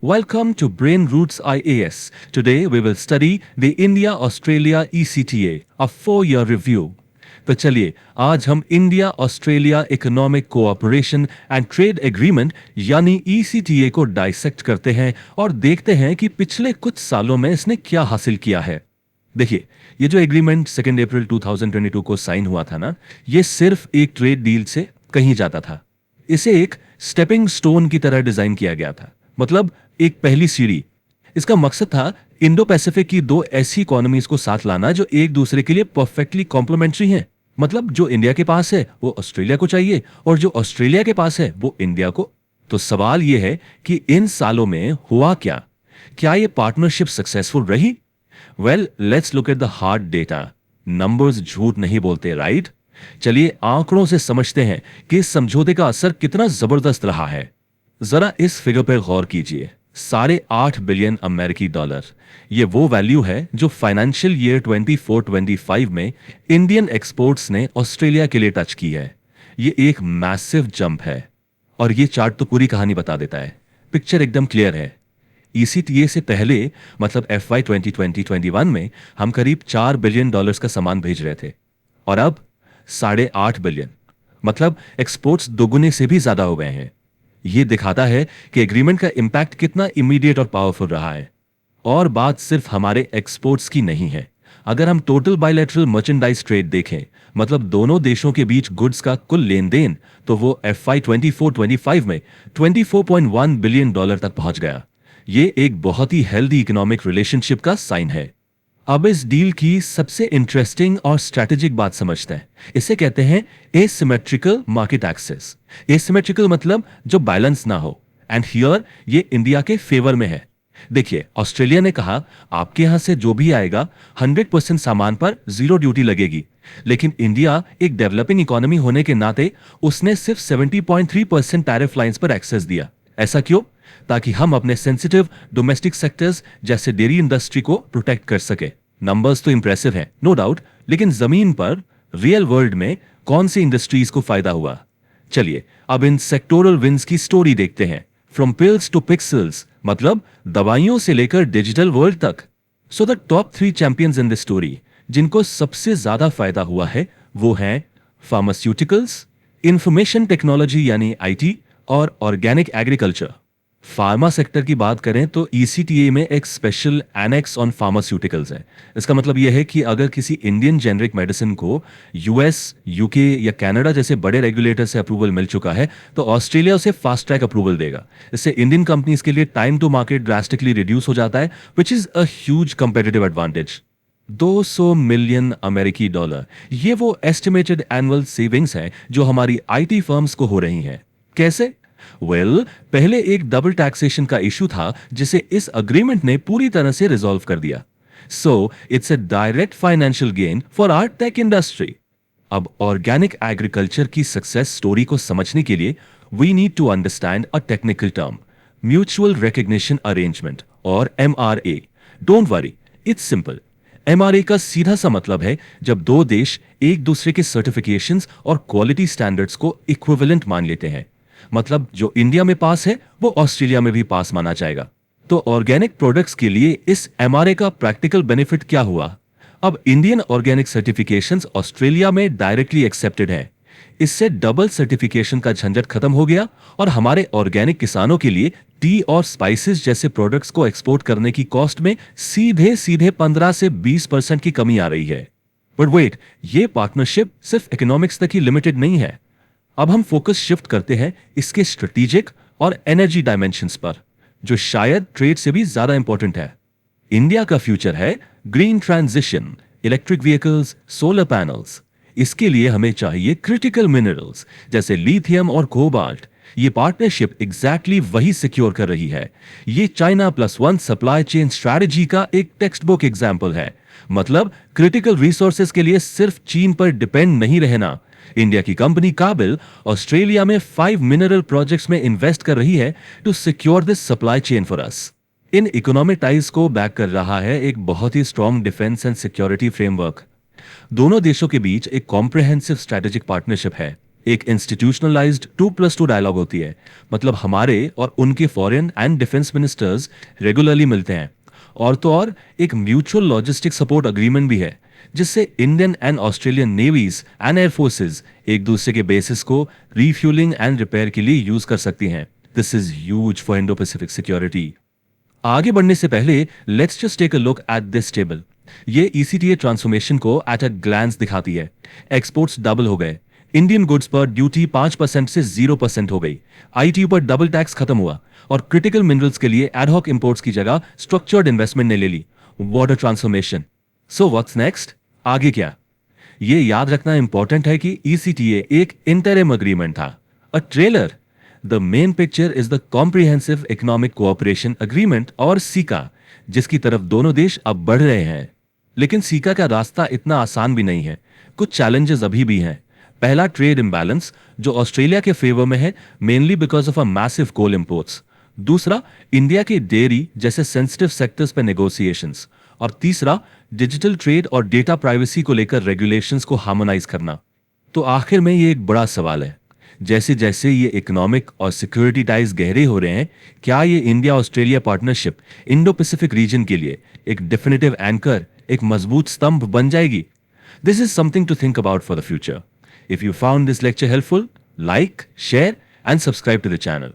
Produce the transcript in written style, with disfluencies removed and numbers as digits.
Welcome to Brain Roots IAS. Today we will study the India-Australia ECTA, a 4-year review. तो चलिए आज हम India Australia economic cooperation and trade agreement यानी ECTA को dissect करते हैं और देखते हैं कि पिछले कुछ सालों में इसने क्या हासिल किया है। देखिए, ये जो एग्रीमेंट 2 अप्रैल 2022 को साइन हुआ था ना, ये सिर्फ एक ट्रेड डील से कहीं जाता था। इसे एक स्टेपिंग स्टोन की तरह डिजाइन किया गया था, मतलब एक पहली सीढ़ी। इसका मकसद था इंडो पैसिफिक की दो ऐसी इकोनॉमीज को साथ लाना जो एक दूसरे के लिए परफेक्टली कॉम्प्लीमेंट्री हैं। मतलब जो इंडिया के पास है वो ऑस्ट्रेलिया को चाहिए और जो ऑस्ट्रेलिया के पास है वो इंडिया को। तो सवाल ये है कि इन सालों में हुआ क्या? क्या ये पार्टनरशिप सक्सेसफुल रही? Well, let's look at the hard data. Numbers झूठ नहीं बोलते, राइट? चलिए आंकड़ों से समझते हैं कि इस समझौते का असर कितना जबरदस्त रहा है। जरा इस फिगर पर गौर कीजिए, 8.5 बिलियन अमेरिकी डॉलर। ये वो वैल्यू है जो फाइनेंशियल ईयर 24-25 में इंडियन एक्सपोर्ट्स ने ऑस्ट्रेलिया के लिए टच की है। ये एक मैसिव जंप है और ये चार्ट तो पूरी कहानी बता देता है। पिक्चर एकदम क्लियर है। ECTA से पहले मतलब FY 2020-21 में हम करीब 4 बिलियन डॉलर्स का सामान भेज रहे थे और अब 8.5 बिलियन, मतलब एक्सपोर्ट्स दोगुने से भी ज्यादा हो गए हैं। ये दिखाता है कि एग्रीमेंट का इंपैक्ट कितना इमीडिएट और पावरफुल रहा है। और बात सिर्फ हमारे एक्सपोर्ट्स की नहीं है। अगर हम टोटल बायलैटरल मर्चेंडाइज ट्रेड देखें, मतलब दोनों देशों के बीच गुड्स का कुल लेन देन, तो वो FY 24-25 में 24.1 बिलियन डॉलर तक पहुंच गया। ये एक बहुत ही हेल्दी इकोनॉमिक रिलेशनशिप का साइन है। अब इस डील की सबसे इंटरेस्टिंग और स्ट्रैटेजिक बात समझते हैं। इसे कहते हैं एसिमेट्रिकल मार्केट एक्सेस। एसिमेट्रिकल मतलब जो बैलेंस ना हो, एंड हियर ये इंडिया के फेवर में है। देखिए, ऑस्ट्रेलिया ने कहा आपके यहां से जो भी आएगा 100% सामान पर 0 ड्यूटी लगेगी, लेकिन इंडिया एक डेवलपिंग इकोनॉमी होने के नाते उसने सिर्फ 70.3% टैरिफ लाइंस पर एक्सेस दिया। ऐसा क्यों? ताकि हम अपने सेंसिटिव डोमेस्टिक सेक्टर्स जैसे डेयरी इंडस्ट्री को प्रोटेक्ट कर सके। नंबर्स तो इंप्रेसिव हैं, नो डाउट, लेकिन जमीन पर रियल वर्ल्ड में कौन सी इंडस्ट्रीज को फायदा हुआ? चलिए अब इन सेक्टोरल विंस की स्टोरी देखते हैं। फ्रॉम पिल्स टू पिक्सल्स, मतलब दवाइयों से लेकर डिजिटल वर्ल्ड तक। So the top 3 champions in this story जिनको सबसे ज्यादा फायदा हुआ है वो हैं फार्मास्यूटिकल्स, इंफॉर्मेशन टेक्नोलॉजी यानी IT और ऑर्गेनिक एग्रीकल्चर। फार्मा सेक्टर की बात करें तो ECTA में एक स्पेशल एनेक्स ऑन फार्मास्यूटिकल्स है। इसका मतलब यह है कि अगर किसी इंडियन जेनरिक मेडिसिन को US, UK या कनाडा जैसे बड़े रेगुलेटर से अप्रूवल मिल चुका है तो ऑस्ट्रेलिया उसे फास्ट ट्रैक अप्रूवल देगा। इससे इंडियन कंपनीज के लिए time to market drastically reduce हो जाता है, which is a huge competitive advantage. 200 million अमेरिकी डॉलर, ये वो एस्टिमेटेड एनुअल सेविंग्स है जो हमारी IT फर्म्स को हो रही हैं। कैसे? पहले एक डबल टैक्सेशन का इशू था जिसे इस अग्रीमेंट ने पूरी तरह से रिजॉल्व कर दिया। So it's a direct financial gain for our tech industry. अब ऑर्गेनिक एग्रीकल्चर की सक्सेस स्टोरी को समझने के लिए we need to understand a technical term, mutual recognition arrangement और MRA। Don't worry, it's simple. MRA का सीधा सा मतलब है जब दो देश एक दूसरे के सर्टिफिकेशंस और क्वालिटी स्टैंडर्ड्स को इक्विवेलेंट मान लेते हैं। मतलब जो इंडिया में पास है वो ऑस्ट्रेलिया में भी पास माना जाएगा। तो ऑर्गेनिक प्रोडक्ट्स के लिए इस MRA का प्रैक्टिकल बेनिफिट क्या हुआ? अब इंडियन ऑर्गेनिक सर्टिफिकेशंस ऑस्ट्रेलिया में डायरेक्टली एक्सेप्टेड है। इससे डबल सर्टिफिकेशन का झंझट खत्म हो गया और हमारे ऑर्गेनिक किसानों के लिए टी और स्पाइसेस जैसे प्रोडक्ट्स को एक्सपोर्ट करने की कॉस्ट में सीधे सीधे 15 से 20% की कमी आ रही है। बट वेट, ये पार्टनरशिप सिर्फ इकोनॉमिक्स तक ही लिमिटेड नहीं है। अब हम फोकस शिफ्ट करते हैं इसके स्ट्रेटेजिक और एनर्जी डायमेंशंस पर, जो शायद ट्रेड से भी ज्यादा इंपॉर्टेंट है। इंडिया का फ्यूचर है green transition, electric vehicles, solar panels. इसके लिए हमें चाहिए क्रिटिकल मिनरल्स जैसे लिथियम और कोबाल्ट। ये पार्टनरशिप एग्जैक्टली वही सिक्योर कर रही है। ये चाइना +1 सप्लाई चेन स्ट्रैटेजी का एक टेक्स्ट बुक एग्जाम्पल है। मतलब क्रिटिकल रिसोर्सेज के लिए सिर्फ चीन पर डिपेंड नहीं रहना। इंडिया की कंपनी काबिल ऑस्ट्रेलिया में 5 मिनरल प्रोजेक्ट्स में इन्वेस्ट कर रही है to secure this supply chain for us. इन इकोनॉमिक टाइज को बैक कर रहा है एक बहुत ही strong defence and security framework. दोनों देशों के बीच एक कॉम्प्रिहेंसिव स्ट्रेटेजिक पार्टनरशिप है। एक इंस्टीट्यूशनलाइज्ड 2+2 डायलॉग होती है, मतलब हमारे और उनके foreign and defence ministers regularly मिलते हैं। और तो और एक म्यूचुअल लॉजिस्टिक सपोर्ट अग्रीमेंट भी है, जिससे Indian and Australian navies and air forces एक दूसरे के बेसिस को रीफ्यूलिंग एंड रिपेयर के लिए यूज कर सकती हैं। This is huge for Indo Pacific security. आगे बढ़ने से पहले let's just take a look at this table. ये ईसीटीए ट्रांसफॉर्मेशन को एट अ ग्लैंस दिखाती है। एक्सपोर्ट्स डबल हो गए, इंडियन गुड्स पर ड्यूटी 5% से 0% हो गई, आईटी पर डबल टैक्स खत्म हुआ और क्रिटिकल मिनरल्स के लिए एडहॉक इंपोर्ट्स की जगह स्ट्रक्चर्ड इन्वेस्टमेंट ने ले ली। Water transformation. So what's next? आगे क्या? ये याद रखना इंपॉर्टेंट है कि ईसीटीए एक इंटरिम एग्रीमेंट था, a trailer. The main picture is the comprehensive economic cooperation agreement और सीका, जिसकी तरफ दोनों देश अब बढ़ रहे हैं। लेकिन सीका का रास्ता इतना आसान भी नहीं है, कुछ चैलेंजेस अभी भी हैं। पहला, ट्रेड इम्बैलेंस, जो ऑस्ट्रेलिया के फेवर में है, mainly because of a massive coal imports. दूसरा, इंडिया के डेयरी जैसे सेंसिटिव सेक्टर्स पे नेगोशिएशंस। और तीसरा, डिजिटल ट्रेड और डेटा प्राइवेसी को लेकर रेगुलेशंस को हार्मोनाइज करना। तो आखिर में ये एक बड़ा सवाल है, जैसे जैसे ये इकोनॉमिक और सिक्योरिटी टाइज गहरे हो रहे हैं, क्या ये India Australia partnership Indo Pacific region के लिए एक डेफिनेटिव एंकर, एक मजबूत स्तंभ बन जाएगी? This is something to think about for the future. If you found this lecture helpful, like, share, and subscribe to the channel.